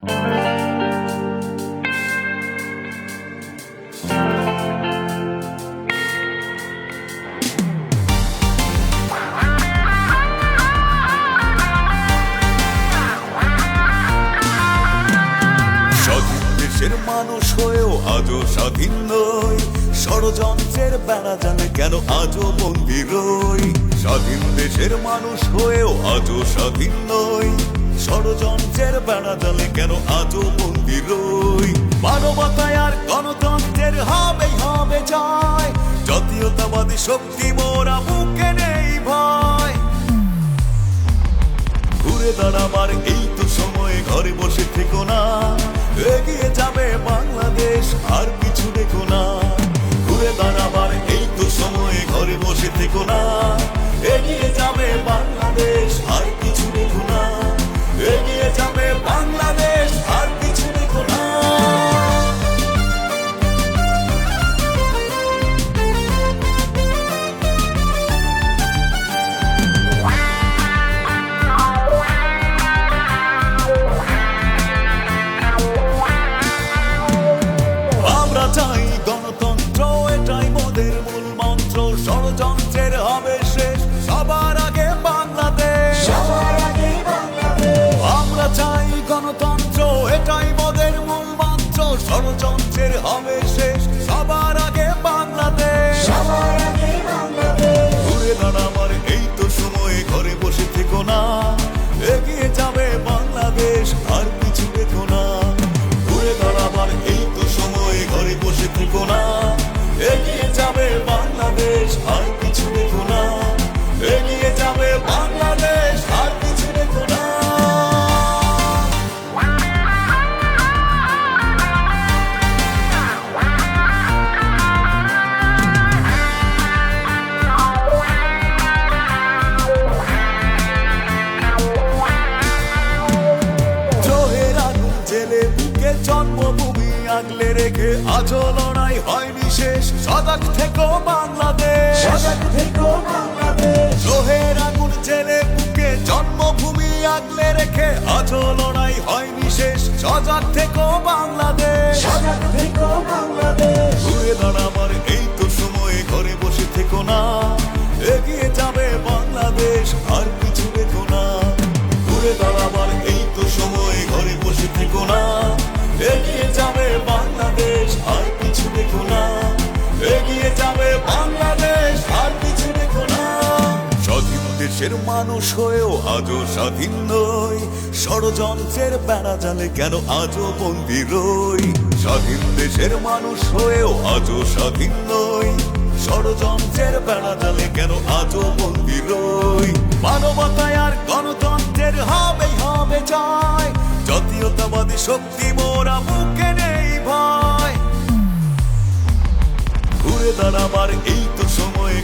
দেশের মানুষ হয়েও আজও স্বাধীন নই, ষড়যন্ত্রের বেড়া জালে কেন আজও বন্দী রই। স্বাধীন দেশের মানুষ হয়েও আজও স্বাধীন নই, ষড়যন্ত্রের বেড়া জালে কেন আজও বন্দী রই। মানবতায় আর গণতন্ত্রের হবেই হবে জয়, জাতীয়তাবাদী শক্তি মোরা বুকে নেই ভয়। ঘুরে দাঁড়াবার এই তো সময়, ঘরে বসে থেকো না, এগিয়ে যাবে বাংলাদেশ আর পিছু দেখো না। ঘুরে দাঁড়াবার এই তো সময়, ঘরে বসে থেকো না, এগিয়ে যাবে বাংলাদেশ আর পিছু দেখো না। এগিয়ে যাবে বাংলাদেশ আর পিছু দেখো না। চাই গণতন্ত্র, এটাই মোদের মূল মন্ত্র। ষড়যন্ত্রের হবে শেষ, সবার আগে বাংলাদেশ। আমরা চাই গণতন্ত্র, এটাই মোদের মূল মন্ত্র। ষড়যন্ত্রের হবে শেষ, সবার আগে বাংলাদেশ। ঘুরে দাঁড়াবার এই তো সময়, ঘরে বসে থেকো না, এগিয়ে যাবে বাংলাদেশ আর পিছু দেখো না। ঘুরে দাঁড়াবার এই তো সময়, ঘরে বসে থেকো না, এগিয়ে যাবে বাংলাদেশ আর পিছু দেখো না। এগিয়ে যাবে বাংলাদেশ আর পিছু দেখো না। জোহের আগুন জেলে বুকে জন্মভূমি আগলে রেখে আজও লড়াই হয়নি শেষ, সজাগ থেকো বাংলাদেশ। জোহের আগুন জেলে বুকে জন্মভূমি আগলে রেখে আজও লড়াই হয়নি শেষ, সজাগ থেকো বাংলাদেশ। ঘুরে দাঁড়াবার এই তো সময়, ঘরে বসে থেকো না, এগিয়ে যাবে বাংলাদেশ আর পিছু দেখো না। ঘুরে দাঁড়াবার এই তো সময়, ঘরে বসে থেকো না, এগিয়ে যাবে বাংলাদেশ আর পিছু দেখো না। এগিয়ে যাবে বাংলাদেশ আর পিছু দেখো না। স্বাধীন দেশের মানুষ হয়েও আজও স্বাধীন নই, ষড়যন্ত্রের বেড়া জালে কেন আজও বন্দী রই। স্বাধীন দেশের মানুষ হয়েও আজও স্বাধীন নই, ষড়যন্ত্রের বেড়া জালে কেন আজও বন্দী রই। মানবতায় আর গণতন্ত্রের হবেই হবে জয়, জাতীয়তাবাদী শক্তি মোরা বুকে নেই ভয়। ঘুরে দাঁড়াবার এই তো সময়,